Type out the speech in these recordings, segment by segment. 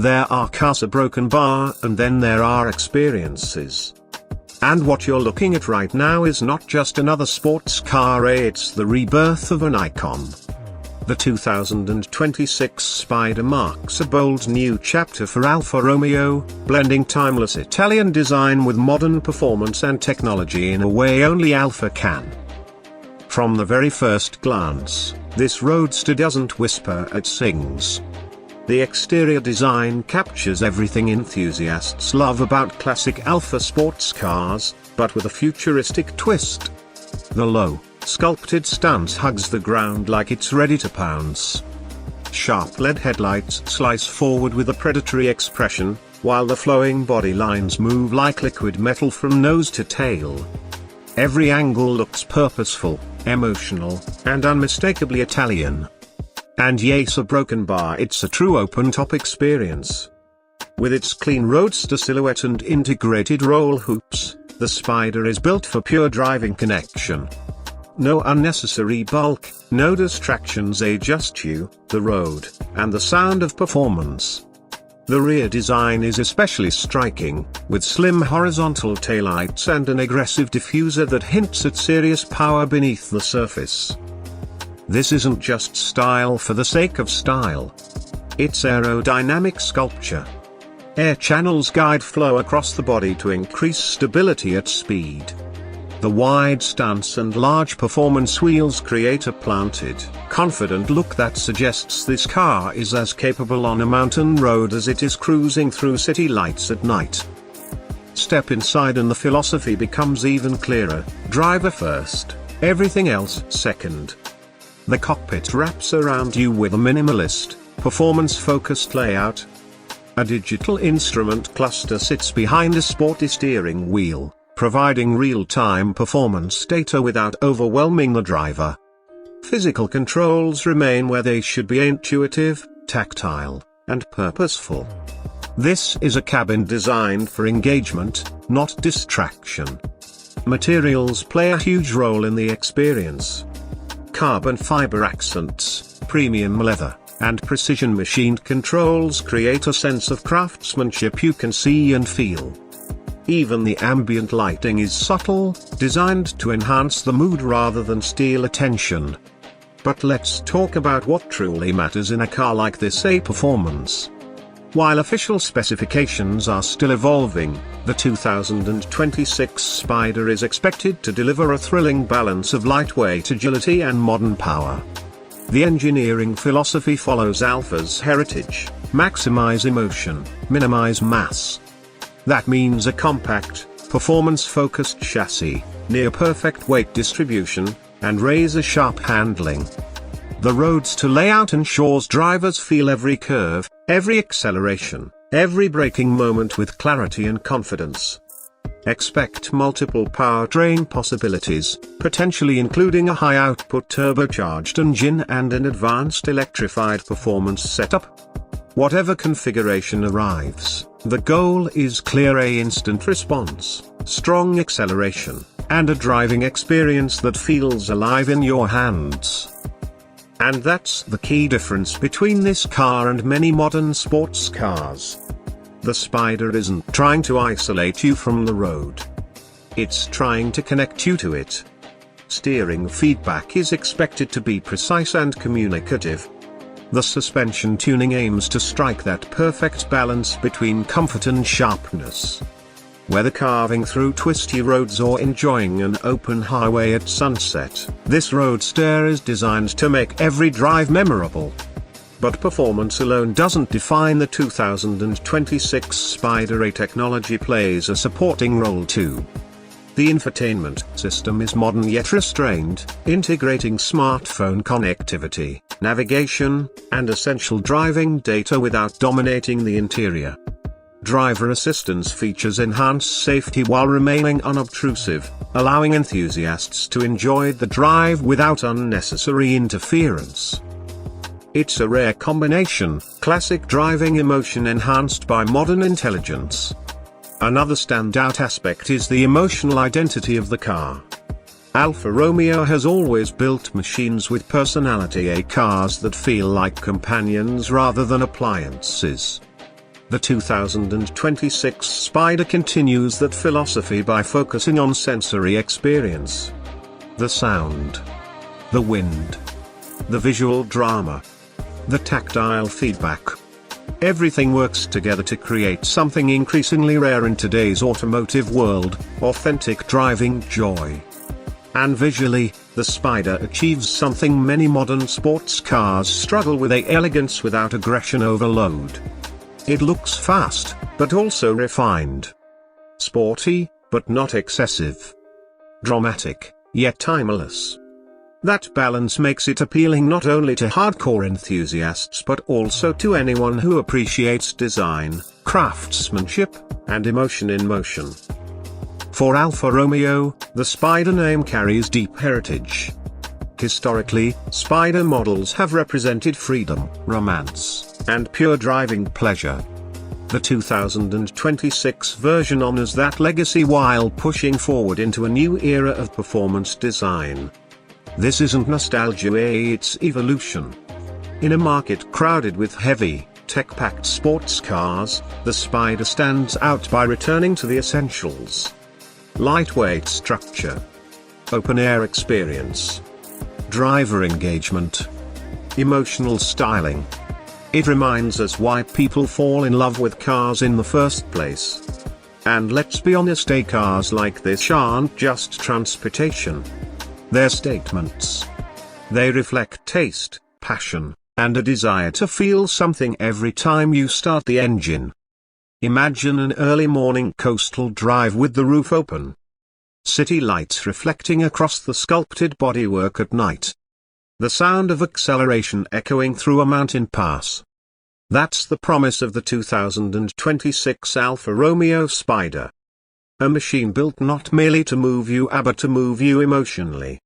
There are cars a broken bar, and then there are experiences. And what you're looking at right now is not just another sports car, it's the rebirth of an icon. The 2026 Spider marks a bold new chapter for Alfa Romeo, blending timeless Italian design with modern performance and technology in a way only Alfa can. From the very first glance, this roadster doesn't whisper, it sings. The exterior design captures everything enthusiasts love about classic Alfa sports cars, but with a futuristic twist. The low, sculpted stance hugs the ground like it's ready to pounce. Sharp LED headlights slice forward with a predatory expression, while the flowing body lines move like liquid metal from nose to tail. Every angle looks purposeful, emotional, and unmistakably Italian. And yes, a broken bar, it's a true open-top experience. With its clean roadster silhouette and integrated roll hoops, the Spider is built for pure driving connection. No unnecessary bulk, no distractions, just you, the road, and the sound of performance. The rear design is especially striking, with slim horizontal taillights and an aggressive diffuser that hints at serious power beneath the surface. This isn't just style for the sake of style. It's aerodynamic sculpture. Air channels guide flow across the body to increase stability at speed. The wide stance and large performance wheels create a planted, confident look that suggests this car is as capable on a mountain road as it is cruising through city lights at night. Step inside and the philosophy becomes even clearer: driver first, everything else second. The cockpit wraps around you with a minimalist, performance-focused layout. A digital instrument cluster sits behind a sporty steering wheel, providing real-time performance data without overwhelming the driver. Physical controls remain where they should be: intuitive, tactile, and purposeful. This is a cabin designed for engagement, not distraction. Materials play a huge role in the experience. Carbon fiber accents, premium leather, and precision machined controls create a sense of craftsmanship you can see and feel. Even the ambient lighting is subtle, designed to enhance the mood rather than steal attention. But let's talk about what truly matters in a car like this: performance. While official specifications are still evolving, the 2026 Spider is expected to deliver a thrilling balance of lightweight agility and modern power. The engineering philosophy follows Alfa's heritage: maximize emotion, minimize mass. That means a compact, performance-focused chassis, near-perfect weight distribution, and razor-sharp handling. The roadster layout ensures drivers feel every curve, every acceleration, every braking moment with clarity and confidence. Expect multiple powertrain possibilities, potentially including a high-output turbocharged engine and an advanced electrified performance setup. Whatever configuration arrives, the goal is clear: instant response, strong acceleration, and a driving experience that feels alive in your hands. And that's the key difference between this car and many modern sports cars. The Spider isn't trying to isolate you from the road. It's trying to connect you to it. Steering feedback is expected to be precise and communicative. The suspension tuning aims to strike that perfect balance between comfort and sharpness. Whether carving through twisty roads or enjoying an open highway at sunset, this roadster is designed to make every drive memorable. But performance alone doesn't define the 2026 Spider. Technology plays a supporting role too. The infotainment system is modern yet restrained, integrating smartphone connectivity, navigation, and essential driving data without dominating the interior. Driver assistance features enhance safety while remaining unobtrusive, allowing enthusiasts to enjoy the drive without unnecessary interference. It's a rare combination: classic driving emotion enhanced by modern intelligence. Another standout aspect is the emotional identity of the car. Alfa Romeo has always built machines with personality, cars that feel like companions rather than appliances. The 2026 Spider continues that philosophy by focusing on sensory experience. The sound, the wind, the visual drama, the tactile feedback. Everything works together to create something increasingly rare in today's automotive world, authentic driving joy. And visually, the Spider achieves something many modern sports cars struggle with: elegance without aggression overload. It looks fast, but also refined. Sporty, but not excessive. Dramatic, yet timeless. That balance makes it appealing not only to hardcore enthusiasts but also to anyone who appreciates design, craftsmanship, and emotion in motion. For Alfa Romeo, the Spider name carries deep heritage. Historically, Spider models have represented freedom, romance, and pure driving pleasure. The 2026 version honors that legacy while pushing forward into a new era of performance design. This isn't nostalgia, it's evolution. In a market crowded with heavy, tech-packed sports cars, the Spider stands out by returning to the essentials. Lightweight structure, open-air experience, driver engagement, emotional styling. It reminds us why people fall in love with cars in the first place. And let's be honest, cars like this aren't just transportation. They're statements. They reflect taste, passion, and a desire to feel something every time you start the engine. Imagine an early morning coastal drive with the roof open. City lights reflecting across the sculpted bodywork at night. The sound of acceleration echoing through a mountain pass. That's the promise of the 2026 Alfa Romeo Spider. A machine built not merely to move you but to move you emotionally.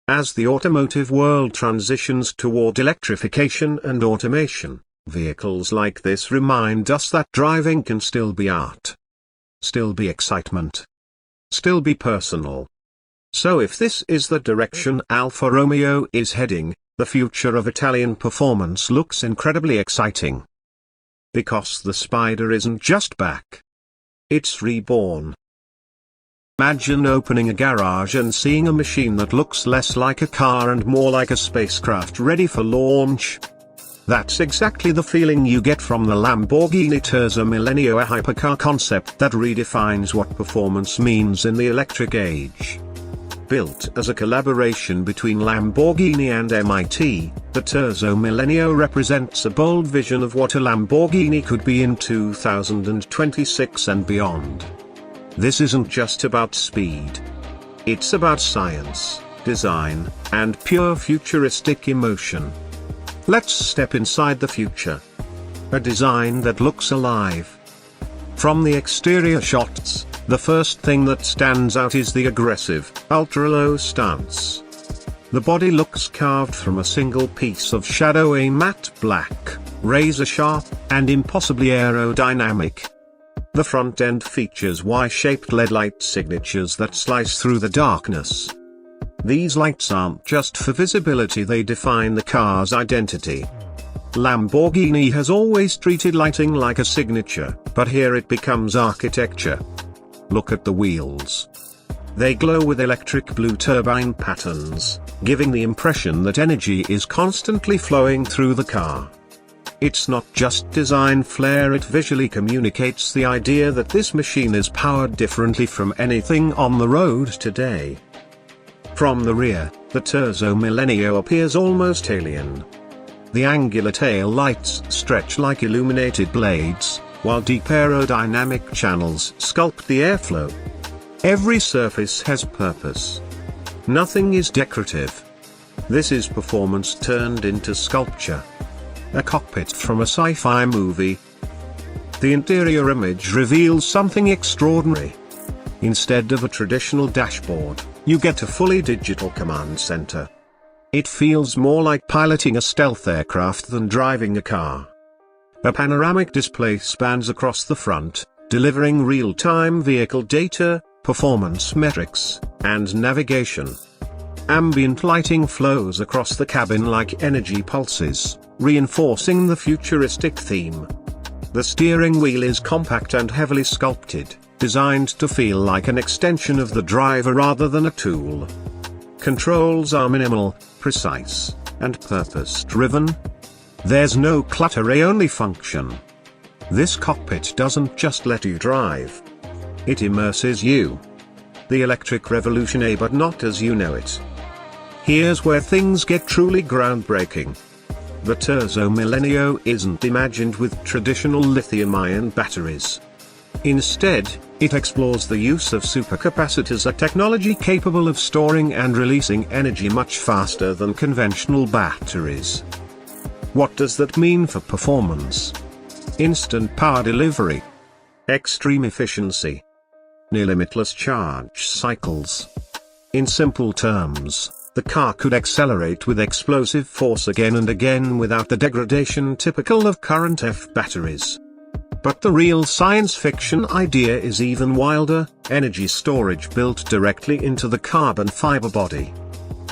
As the automotive world transitions toward electrification and automation, vehicles like this remind us that driving can still be art. Still be excitement. Still be personal. So if this is the direction Alfa Romeo is heading, the future of Italian performance looks incredibly exciting. Because the Spider isn't just back. It's reborn. Imagine opening a garage and seeing a machine that looks less like a car and more like a spacecraft ready for launch. That's exactly the feeling you get from the Lamborghini Terzo Millennio, a hypercar concept that redefines what performance means in the electric age. Built as a collaboration between Lamborghini and MIT, the Terzo Millennio represents a bold vision of what a Lamborghini could be in 2026 and beyond. This isn't just about speed. It's about science, design, and pure futuristic emotion. Let's step inside the future. A design that looks alive. From the exterior shots, the first thing that stands out is the aggressive, ultra-low stance. The body looks carved from a single piece of shadowy matte black, razor-sharp, and impossibly aerodynamic. The front end features Y-shaped LED light signatures that slice through the darkness. These lights aren't just for visibility, they define the car's identity. Lamborghini has always treated lighting like a signature, but here it becomes architecture. Look at the wheels. They glow with electric blue turbine patterns, giving the impression that energy is constantly flowing through the car. It's not just design flair, it visually communicates the idea that this machine is powered differently from anything on the road today. From the rear, the Terzo Millennio appears almost alien. The angular tail lights stretch like illuminated blades, while deep aerodynamic channels sculpt the airflow. Every surface has purpose. Nothing is decorative. This is performance turned into sculpture. A cockpit from a sci-fi movie. The interior image reveals something extraordinary. Instead of a traditional dashboard, you get a fully digital command center. It feels more like piloting a stealth aircraft than driving a car. A panoramic display spans across the front, delivering real-time vehicle data, performance metrics, and navigation. Ambient lighting flows across the cabin like energy pulses, reinforcing the futuristic theme. The steering wheel is compact and heavily sculpted, designed to feel like an extension of the driver rather than a tool. Controls are minimal, precise, and purpose-driven. There's no clutter, only function. This cockpit doesn't just let you drive. It immerses you. The electric revolution, but not as you know it. Here's where things get truly groundbreaking. The Terzo Millennio isn't imagined with traditional lithium-ion batteries. Instead, it explores the use of supercapacitors, a technology capable of storing and releasing energy much faster than conventional batteries. What does that mean for performance? Instant power delivery. Extreme efficiency. Near limitless charge cycles. In simple terms, the car could accelerate with explosive force again and again without the degradation typical of current F batteries. But the real science fiction idea is even wilder: energy storage built directly into the carbon fiber body.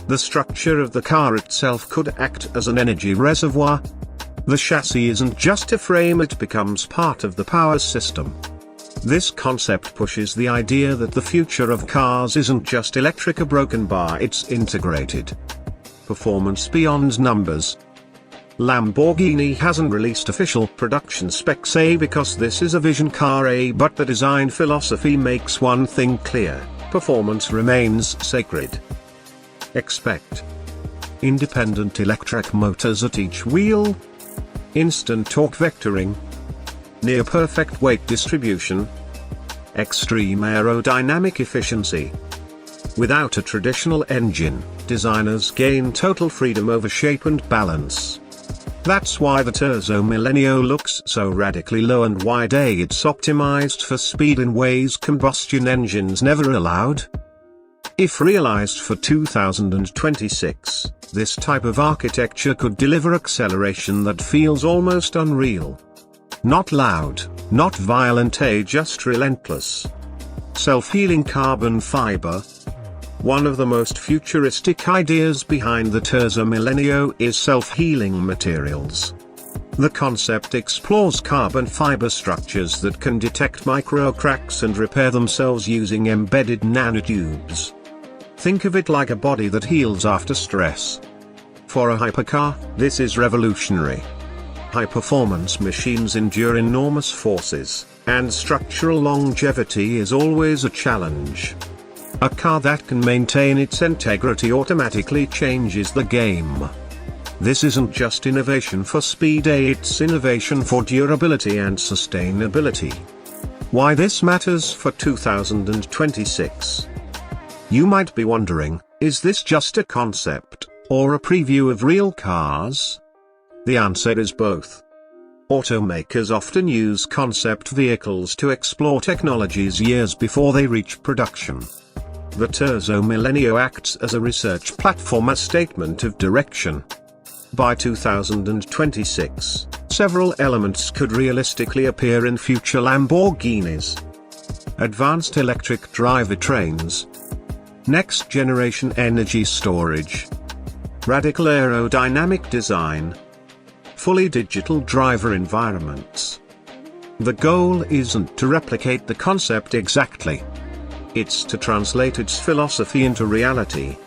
The structure of the car itself could act as an energy reservoir. The chassis isn't just a frame, it becomes part of the power system. This concept pushes the idea that the future of cars isn't just electric, a broken bar, it's integrated. Performance beyond numbers. Lamborghini hasn't released official production specs because this is a vision car but the design philosophy makes one thing clear: performance remains sacred. Expect independent electric motors at each wheel, instant torque vectoring, near perfect weight distribution, extreme aerodynamic efficiency. Without a traditional engine, designers gain total freedom over shape and balance. That's why the Terzo Millennio looks so radically low and wide. It's optimized for speed in ways combustion engines never allowed. If realized for 2026, this type of architecture could deliver acceleration that feels almost unreal. Not loud, not violent, just relentless. Self-healing carbon fiber. One of the most futuristic ideas behind the Terzo Millennio is self-healing materials. The concept explores carbon fiber structures that can detect micro cracks and repair themselves using embedded nanotubes. Think of it like a body that heals after stress. For a hypercar, this is revolutionary. High-performance machines endure enormous forces, and structural longevity is always a challenge. A car that can maintain its integrity automatically changes the game. This isn't just innovation for speed, it's innovation for durability and sustainability. Why this matters for 2026? You might be wondering, is this just a concept, or a preview of real cars? The answer is both. Automakers often use concept vehicles to explore technologies years before they reach production. The Terzo Millennio acts as a research platform, a statement of direction. By 2026, several elements could realistically appear in future Lamborghinis. Advanced electric drivetrains, next-generation energy storage, radical aerodynamic design, fully digital driver environments. The goal isn't to replicate the concept exactly. It's to translate its philosophy into reality.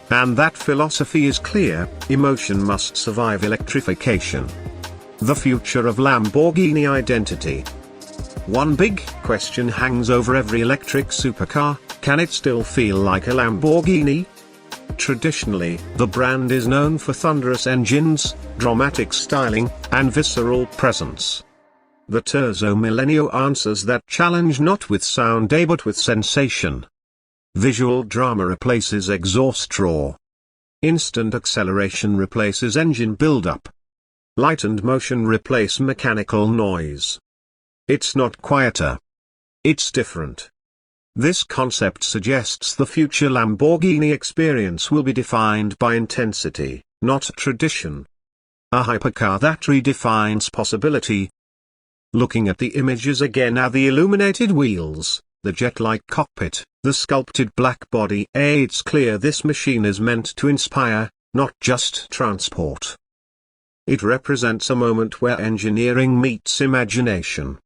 And that philosophy is clear: emotion must survive electrification. The future of Lamborghini identity. One big question hangs over every electric supercar: can it still feel like a Lamborghini? Traditionally, the brand is known for thunderous engines, dramatic styling, and visceral presence. The Terzo Millennio answers that challenge not with sound but with sensation. Visual drama replaces exhaust roar. Instant acceleration replaces engine buildup. Light and motion replace mechanical noise. It's not quieter. It's different. This concept suggests the future Lamborghini experience will be defined by intensity, not tradition. A hypercar that redefines possibility. Looking at the images again, now the illuminated wheels, the jet-like cockpit, the sculpted black body, it's clear this machine is meant to inspire, not just transport. It represents a moment where engineering meets imagination.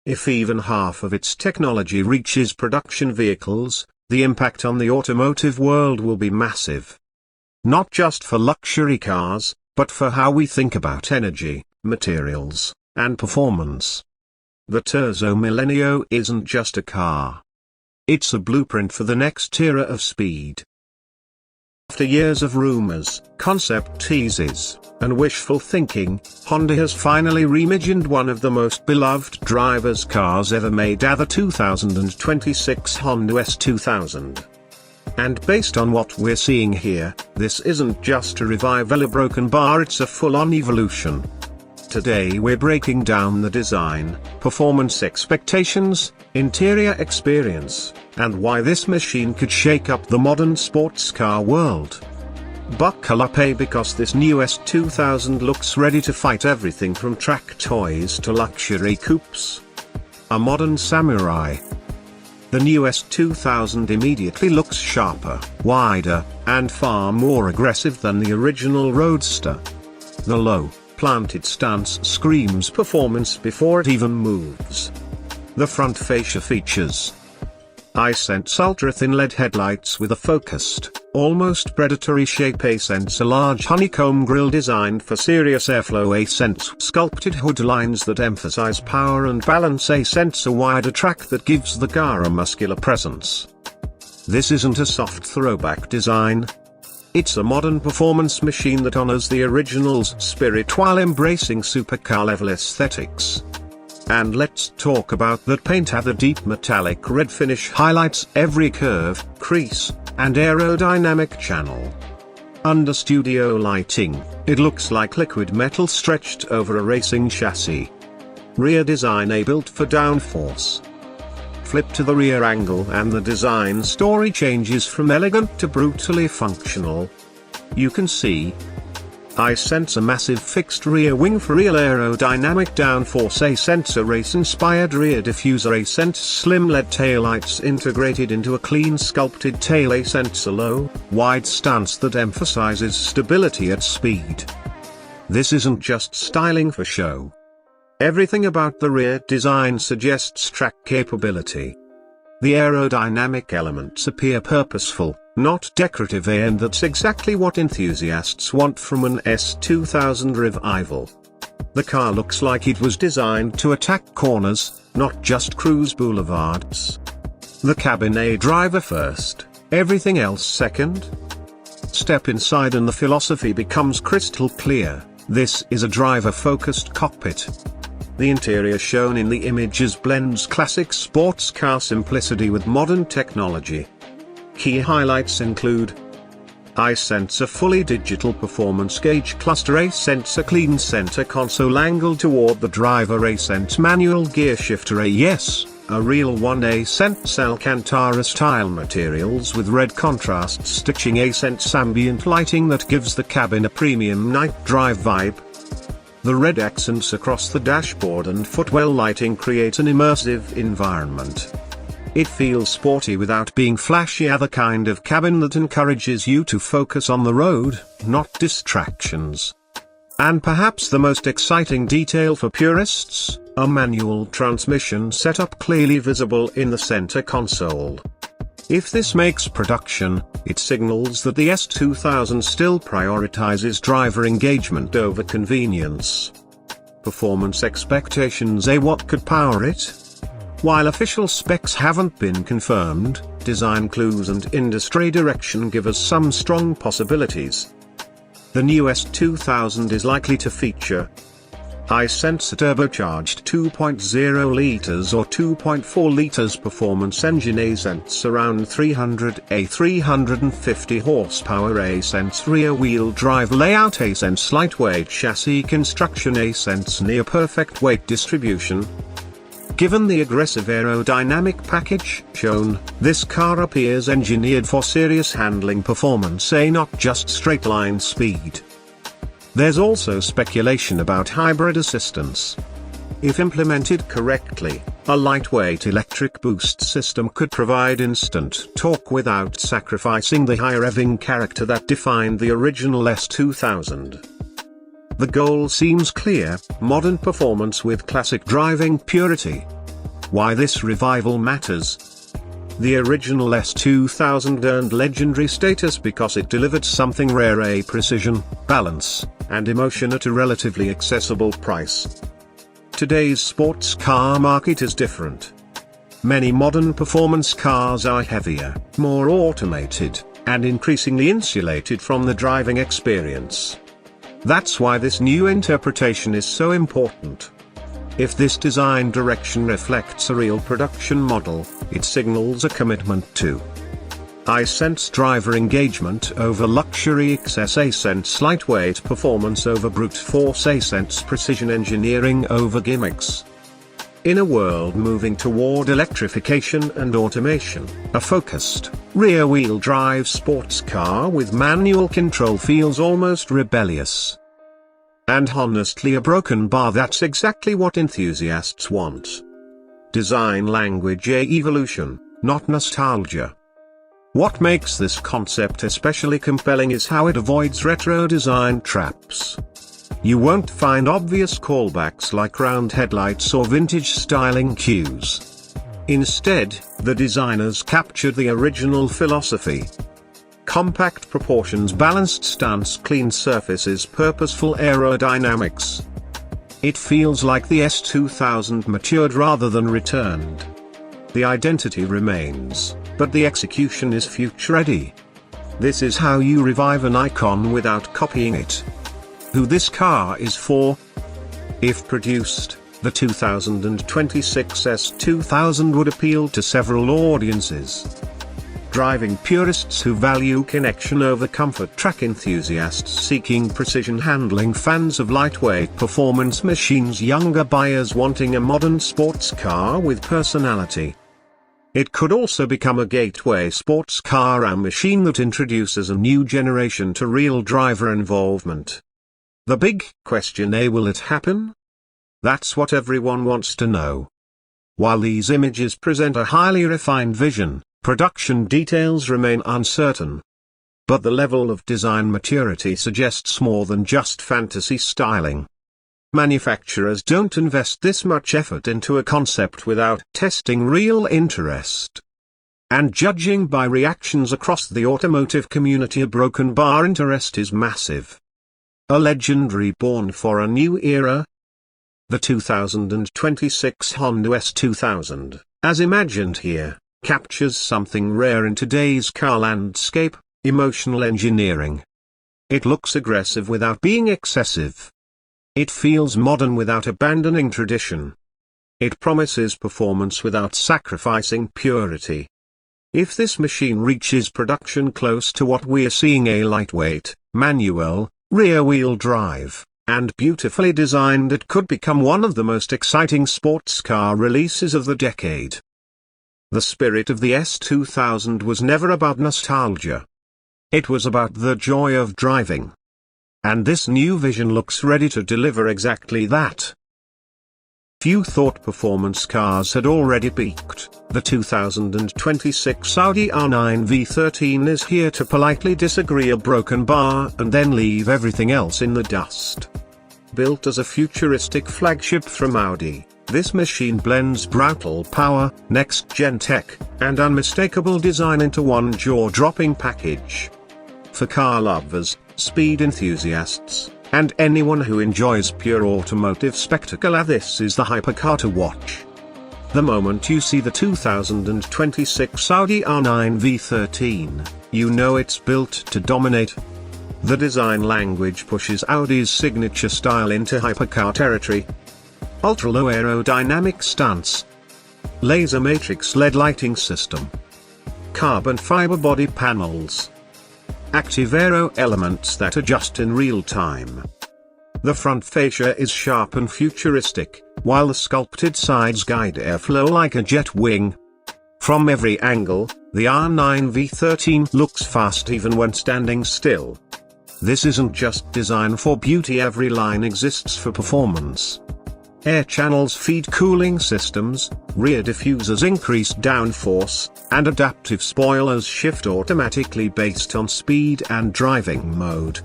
If even half of its technology reaches production vehicles, the impact on the automotive world will be massive. Not just for luxury cars, but for how we think about energy, materials, and performance. The Terzo Millennio isn't just a car. It's a blueprint for the next era of speed. After years of rumors, concept teases, and wishful thinking, Honda has finally reimagined one of the most beloved driver's cars ever made, the 2026 Honda S2000. And based on what we're seeing here, this isn't just a revival of Broken Bar, it's a full-on evolution. Today we're breaking down the design, performance expectations, interior experience, and why this machine could shake up the modern sports car world. Buckle up, because this new S2000 looks ready to fight everything from track toys to luxury coupes. A modern samurai. The new S2000 immediately looks sharper, wider, and far more aggressive than the original Roadster. The low, planted stance screams performance before it even moves. The front fascia features iSense ultra-thin LED headlights with a focused, almost predatory shape, iSense a large honeycomb grille designed for serious airflow, iSense sculpted hood lines that emphasize power and balance, iSense a wider track that gives the car a muscular presence. This isn't a soft throwback design. It's a modern performance machine that honors the original's spirit while embracing supercar-level aesthetics. And let's talk about that paint. The deep metallic red finish highlights every curve, crease, and aerodynamic channel. Under studio lighting, it looks like liquid metal stretched over a racing chassis. Rear design built for downforce. Flip to the rear angle and the design story changes from elegant to brutally functional. You can see iSense a massive fixed rear wing for real aerodynamic downforce, iSense a race-inspired rear diffuser, iSense slim LED taillights integrated into a clean sculpted tail, iSense a low, wide stance that emphasizes stability at speed. This isn't just styling for show. Everything about the rear design suggests track capability. The aerodynamic elements appear purposeful, not decorative, and that's exactly what enthusiasts want from an S2000 revival. The car looks like it was designed to attack corners, not just cruise boulevards. The cabin a driver first, everything else second. Step inside and the philosophy becomes crystal clear. This is a driver-focused cockpit. The interior shown in the images blends classic sports car simplicity with modern technology. Key highlights include iSense a fully digital performance gauge cluster, iSense a clean center console angled toward the driver, iSense manual gear shifter, a real one, iSense Alcantara style materials with red contrast stitching, iSense ambient lighting that gives the cabin a premium night drive vibe. The red accents across the dashboard and footwell lighting create an immersive environment. It feels sporty without being flashy, the kind of cabin that encourages you to focus on the road, not distractions. And perhaps the most exciting detail for purists, a manual transmission setup clearly visible in the center console. If this makes production, it signals that the S2000 still prioritizes driver engagement over convenience. Performance expectations, what could power it? While official specs haven't been confirmed, design clues and industry direction give us some strong possibilities. The new S2000 is likely to feature iSense a turbocharged 2.0 liters or 2.4 liters performance engine, iSense around 350 horsepower, iSense rear wheel drive layout, iSense lightweight chassis construction, iSense near perfect weight distribution. Given the aggressive aerodynamic package shown, this car appears engineered for serious handling performance, not just straight-line speed. There's also speculation about hybrid assistance. If implemented correctly, a lightweight electric boost system could provide instant torque without sacrificing the high revving character that defined the original S2000. The goal seems clear: modern performance with classic driving purity. Why this revival matters? The original S2000 earned legendary status because it delivered something rare: a precision, balance, and emotion at a relatively accessible price. Today's sports car market is different. Many modern performance cars are heavier, more automated, and increasingly insulated from the driving experience. That's why this new interpretation is so important. If this design direction reflects a real production model, it signals a commitment to high-sense driver engagement over luxury excess, a-sense lightweight performance over brute force, a-sense precision engineering over gimmicks. In a world moving toward electrification and automation, a focused, rear-wheel drive sports car with manual control feels almost rebellious. And honestly, a broken bar, that's exactly what enthusiasts want. Design language evolution, not nostalgia. What makes this concept especially compelling is how it avoids retro design traps. You won't find obvious callbacks like round headlights or vintage styling cues. Instead, the designers captured the original philosophy. Compact proportions, balanced stance, clean surfaces, purposeful aerodynamics. It feels like the S2000 matured rather than returned. The identity remains, but the execution is future-ready. This is how you revive an icon without copying it. Who this car is for? If produced, the 2026 S2000 would appeal to several audiences. Driving purists who value connection over comfort, track enthusiasts seeking precision handling, fans of lightweight performance machines, younger buyers wanting a modern sports car with personality. It could also become a gateway sports car, a machine that introduces a new generation to real driver involvement. The big question: will it happen? That's what everyone wants to know. While these images present a highly refined vision, production details remain uncertain. But the level of design maturity suggests more than just fantasy styling. Manufacturers don't invest this much effort into a concept without testing real interest. And judging by reactions across the automotive community, a broken bar interest is massive. A legendary born for a new era? The 2026 Honda S2000, as imagined here, captures something rare in today's car landscape: emotional engineering. It looks aggressive without being excessive. It feels modern without abandoning tradition. It promises performance without sacrificing purity. If this machine reaches production close to what we're seeing, a lightweight, manual, rear-wheel drive, and beautifully designed, it could become one of the most exciting sports car releases of the decade. The spirit of the S2000 was never about nostalgia. It was about the joy of driving. And this new vision looks ready to deliver exactly that. Few thought performance cars had already peaked. The 2026 Audi R9 V13 is here to politely disagree: a broken bar and then leave everything else in the dust. Built as a futuristic flagship from Audi, this machine blends brutal power, next-gen tech, and unmistakable design into one jaw-dropping package. For car lovers, speed enthusiasts, and anyone who enjoys pure automotive spectacle, this is the hypercar to watch. The moment you see the 2026 Audi R9 V13, you know it's built to dominate. The design language pushes Audi's signature style into hypercar territory. Ultra-low aerodynamic stance, laser matrix LED lighting system, carbon fiber body panels, active aero elements that adjust in real time. The front fascia is sharp and futuristic, while the sculpted sides guide airflow like a jet wing. From every angle, the R9 V13 looks fast even when standing still. This isn't just design for beauty, every line exists for performance. Air channels feed cooling systems, rear diffusers increase downforce, and adaptive spoilers shift automatically based on speed and driving mode.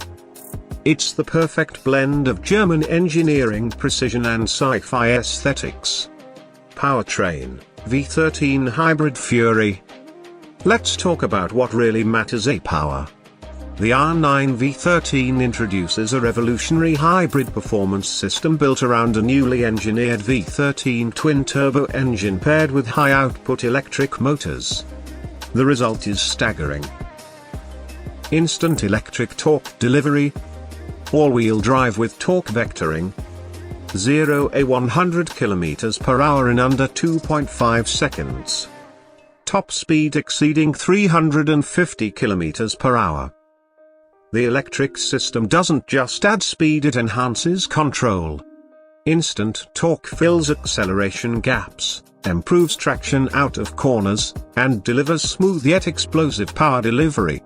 It's the perfect blend of German engineering precision and sci-fi aesthetics. Powertrain, V13 Hybrid Fury. Let's talk about what really matters: power. The R9 V13 introduces a revolutionary hybrid performance system built around a newly engineered V13 twin-turbo engine paired with high-output electric motors. The result is staggering. Instant electric torque delivery, all-wheel drive with torque vectoring, 0–100 km/h in under 2.5 seconds. Top speed exceeding 350 km/h. The electric system doesn't just add speed, it enhances control. Instant torque fills acceleration gaps, improves traction out of corners, and delivers smooth yet explosive power delivery.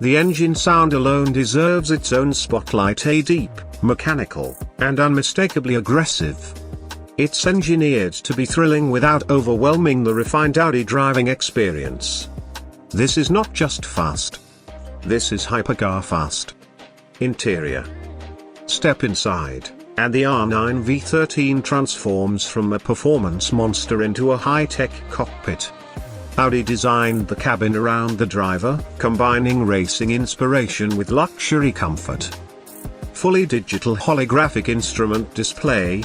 The engine sound alone deserves its own spotlight: deep, mechanical, and unmistakably aggressive. It's engineered to be thrilling without overwhelming the refined Audi driving experience. This is not just fast. This is hypercar fast. Interior. Step inside, and the R9 V13 transforms from a performance monster into a high-tech cockpit. Audi designed the cabin around the driver, combining racing inspiration with luxury comfort. Fully digital holographic instrument display,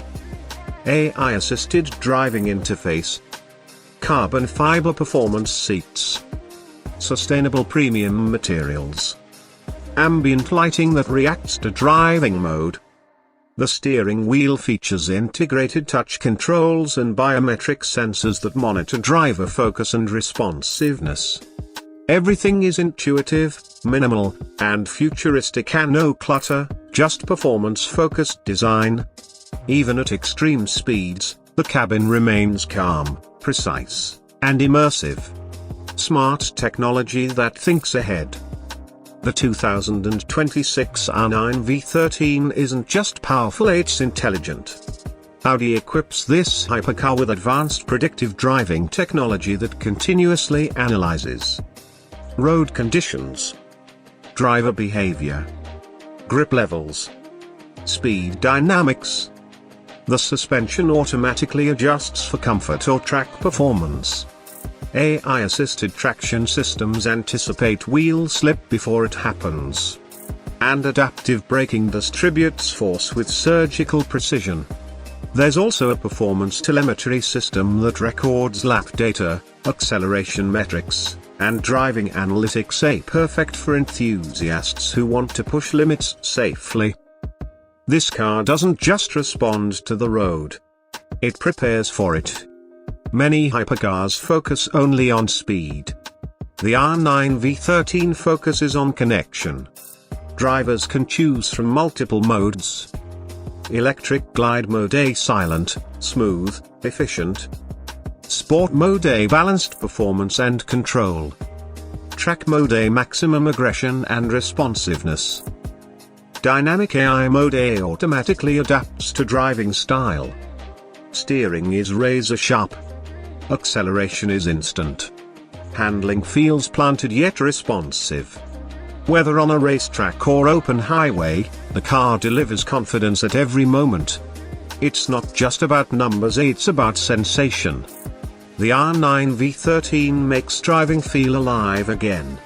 AI-assisted driving interface, carbon fiber performance seats, sustainable premium materials, ambient lighting that reacts to driving mode. The steering wheel features integrated touch controls and biometric sensors that monitor driver focus and responsiveness. Everything is intuitive, minimal, and futuristic, and no clutter, just performance-focused design. Even at extreme speeds, the cabin remains calm, precise, and immersive. Smart technology that thinks ahead. The 2026 R9 V13 isn't just powerful, it's intelligent. Audi equips this hypercar with advanced predictive driving technology that continuously analyzes road conditions, driver behavior, grip levels, speed dynamics. The suspension automatically adjusts for comfort or track performance. AI-assisted traction systems anticipate wheel slip before it happens. And adaptive braking distributes force with surgical precision. There's also a performance telemetry system that records lap data, acceleration metrics, and driving analytics, perfect for enthusiasts who want to push limits safely. This car doesn't just respond to the road. It prepares for it. Many hypercars focus only on speed. The R9 V13 focuses on connection. Drivers can choose from multiple modes. Electric glide mode: A, silent, smooth, efficient. Sport mode: A, balanced performance and control. Track mode: A, maximum aggression and responsiveness. Dynamic AI mode: A, automatically adapts to driving style. Steering is razor sharp. Acceleration is instant. Handling feels planted yet responsive. Whether on a racetrack or open highway, the car delivers confidence at every moment. It's not just about numbers, it's about sensation. The R9 V13 makes driving feel alive again.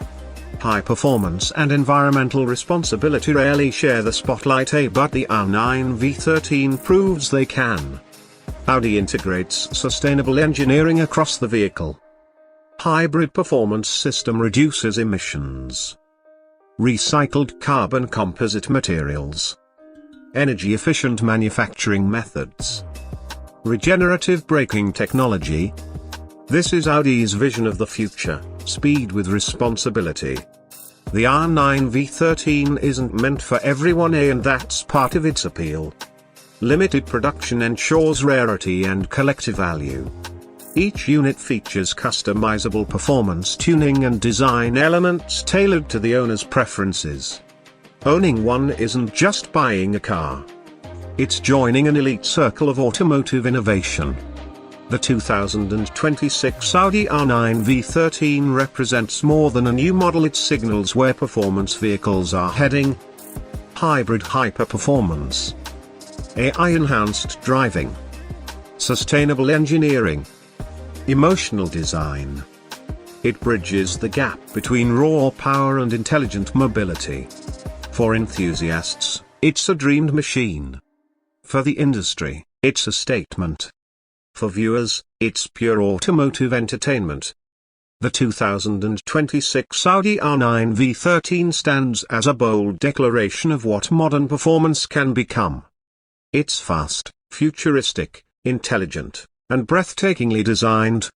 High performance and environmental responsibility rarely share the spotlight, but the R9 V13 proves they can. Audi integrates sustainable engineering across the vehicle. Hybrid performance system reduces emissions. Recycled carbon composite materials. Energy-efficient manufacturing methods. Regenerative braking technology. This is Audi's vision of the future: speed with responsibility. The R9 V13 isn't meant for everyone, and that's part of its appeal. Limited production ensures rarity and collective value. Each unit features customizable performance tuning and design elements tailored to the owner's preferences. Owning one isn't just buying a car. It's joining an elite circle of automotive innovation. The 2026 Audi R9 V13 represents more than a new model, it signals where performance vehicles are heading. hybrid hyper-performance, AI-enhanced driving, sustainable engineering, emotional design. It bridges the gap between raw power and intelligent mobility. For enthusiasts, it's a dreamed machine. For the industry, it's a statement. For viewers, it's pure automotive entertainment. The 2026 Audi R9 V13 stands as a bold declaration of what modern performance can become. It's fast, futuristic, intelligent, and breathtakingly designed.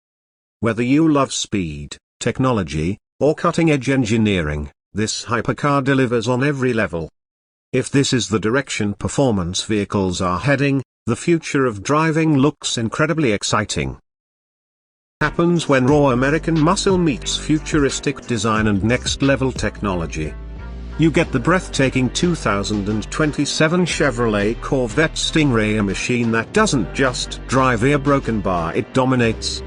Whether you love speed, technology, or cutting-edge engineering, this hypercar delivers on every level. If this is the direction performance vehicles are heading, the future of driving looks incredibly exciting. Happens when raw American muscle meets futuristic design and next-level technology. You get the breathtaking 2027 Chevrolet Corvette Stingray, a machine that doesn't just drive a broken bar, it dominates.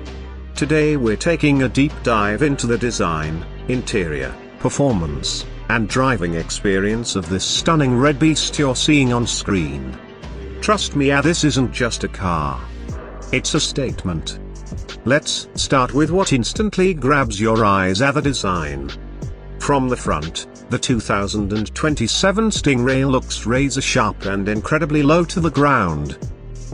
Today we're taking a deep dive into the design, interior, performance, and driving experience of this stunning red beast you're seeing on screen. Trust me, this isn't just a car. It's a statement. Let's start with what instantly grabs your eyes: the design. From the front, the 2027 Stingray looks razor-sharp and incredibly low to the ground.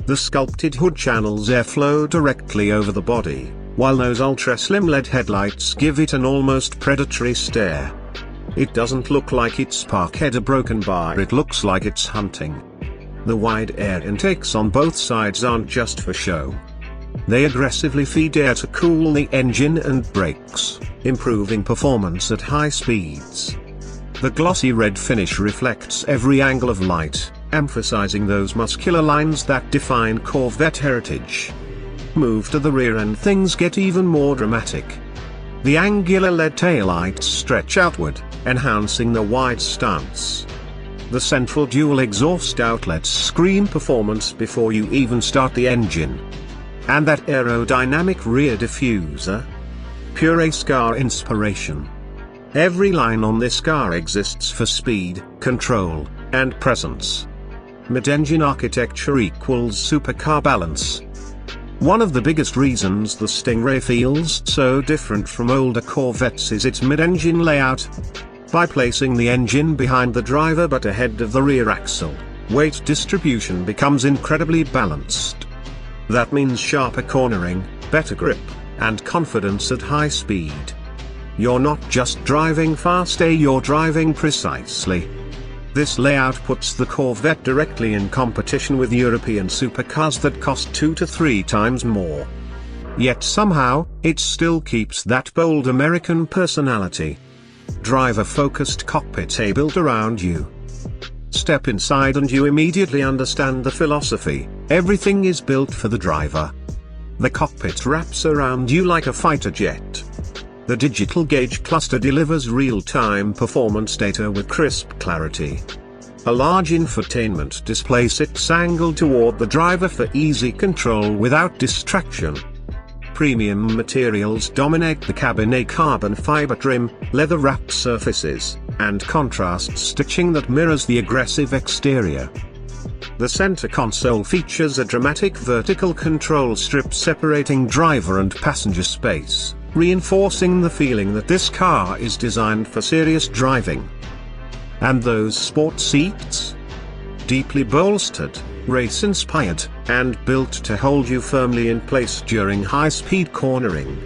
The sculpted hood channels airflow directly over the body, while those ultra-slim LED headlights give it an almost predatory stare. It doesn't look like it's parked a broken bar, it looks like it's hunting. The wide air intakes on both sides aren't just for show. They aggressively feed air to cool the engine and brakes, improving performance at high speeds. The glossy red finish reflects every angle of light, emphasizing those muscular lines that define Corvette heritage. Move to the rear and things get even more dramatic. The angular LED taillights stretch outward, enhancing the wide stance. The central dual exhaust outlets scream performance before you even start the engine. And that aerodynamic rear diffuser? Pure race car inspiration. Every line on this car exists for speed, control, and presence. Mid-engine architecture equals supercar balance. One of the biggest reasons the Stingray feels so different from older Corvettes is its mid-engine layout. By placing the engine behind the driver but ahead of the rear axle, weight distribution becomes incredibly balanced. That means sharper cornering, better grip, and confidence at high speed. You're not just driving fast, you're driving precisely. This layout puts the Corvette directly in competition with European supercars that cost 2 to 3 times more. Yet somehow, it still keeps that bold American personality. Driver-focused cockpit built around you. Step inside and you immediately understand the philosophy: everything is built for the driver. The cockpit wraps around you like a fighter jet. The digital gauge cluster delivers real-time performance data with crisp clarity. A large infotainment display sits angled toward the driver for easy control without distraction. Premium materials dominate the cabin: a carbon fiber trim, leather-wrapped surfaces, and contrast stitching that mirrors the aggressive exterior. The center console features a dramatic vertical control strip separating driver and passenger space, reinforcing the feeling that this car is designed for serious driving. And those sport seats? Deeply bolstered, race-inspired, and built to hold you firmly in place during high-speed cornering.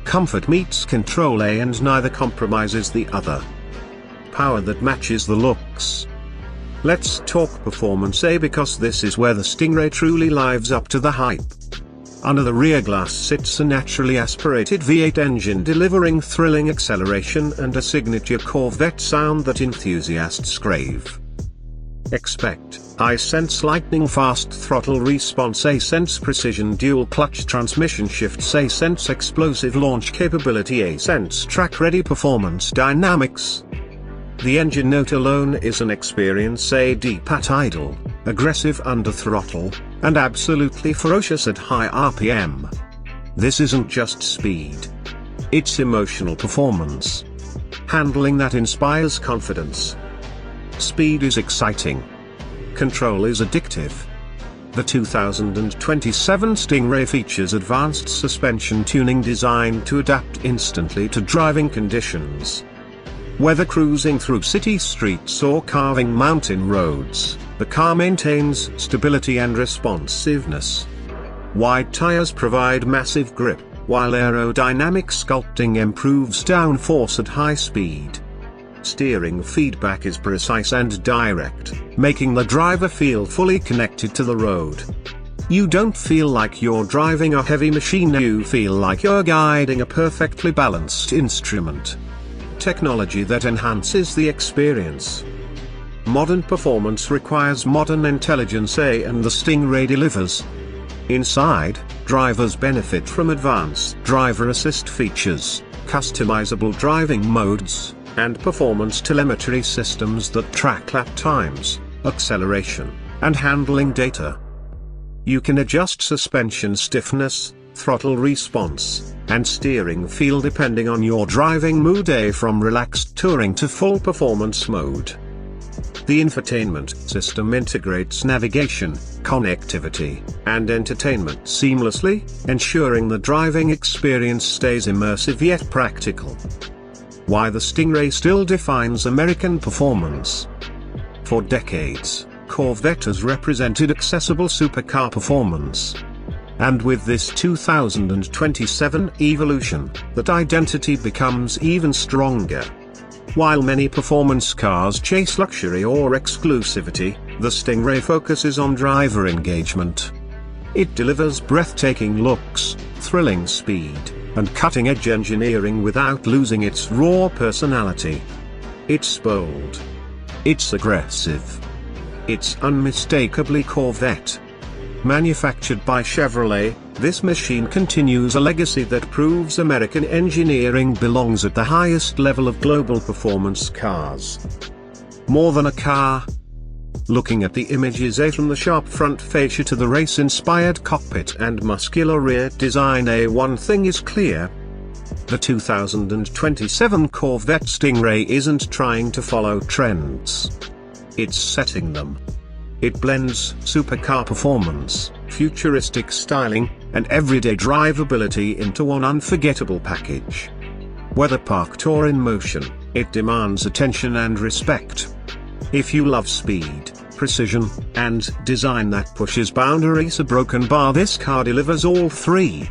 Comfort meets control, and neither compromises the other. Power that matches the looks. Let's talk performance, because this is where the Stingray truly lives up to the hype. Under the rear glass sits a naturally aspirated V8 engine delivering thrilling acceleration and a signature Corvette sound that enthusiasts crave. Expect I-Sense lightning-fast throttle response, A-Sense precision dual-clutch transmission shifts, A-Sense explosive launch capability, A-Sense track-ready performance dynamics. The engine note alone is an experience: a deep at idle, aggressive under throttle, and absolutely ferocious at high RPM. This isn't just speed. It's emotional performance. Handling that inspires confidence. Speed is exciting. Control is addictive. The 2027 Stingray features advanced suspension tuning designed to adapt instantly to driving conditions. Whether cruising through city streets or carving mountain roads, the car maintains stability and responsiveness. Wide tires provide massive grip, while aerodynamic sculpting improves downforce at high speed. Steering feedback is precise and direct, making the driver feel fully connected to the road. You don't feel like you're driving a heavy machine, you feel like you're guiding a perfectly balanced instrument. Technology that enhances the experience. Modern performance requires modern intelligence, and the Stingray delivers. Inside, drivers benefit from advanced driver assist features, customizable driving modes, and performance telemetry systems that track lap times, acceleration, and handling data. You can adjust suspension stiffness, throttle response, and steering feel depending on your driving mood, from relaxed touring to full performance mode. The infotainment system integrates navigation, connectivity, and entertainment seamlessly, ensuring the driving experience stays immersive yet practical. Why the Stingray still defines American performance. For decades, Corvette has represented accessible supercar performance. And with this 2027 evolution, that identity becomes even stronger. While many performance cars chase luxury or exclusivity, the Stingray focuses on driver engagement. It delivers breathtaking looks, thrilling speed, and cutting-edge engineering without losing its raw personality. It's bold. It's aggressive. It's unmistakably Corvette. Manufactured by Chevrolet, this machine continues a legacy that proves American engineering belongs at the highest level of global performance cars. More than a car. Looking at the images, from the sharp front fascia to the race-inspired cockpit and muscular rear design, one thing is clear. The 2027 Corvette Stingray isn't trying to follow trends. It's setting them. It blends supercar performance, futuristic styling, and everyday drivability into one unforgettable package. Whether parked or in motion, it demands attention and respect. If you love speed, precision, and design that pushes boundaries, a broken bar, this car delivers all three.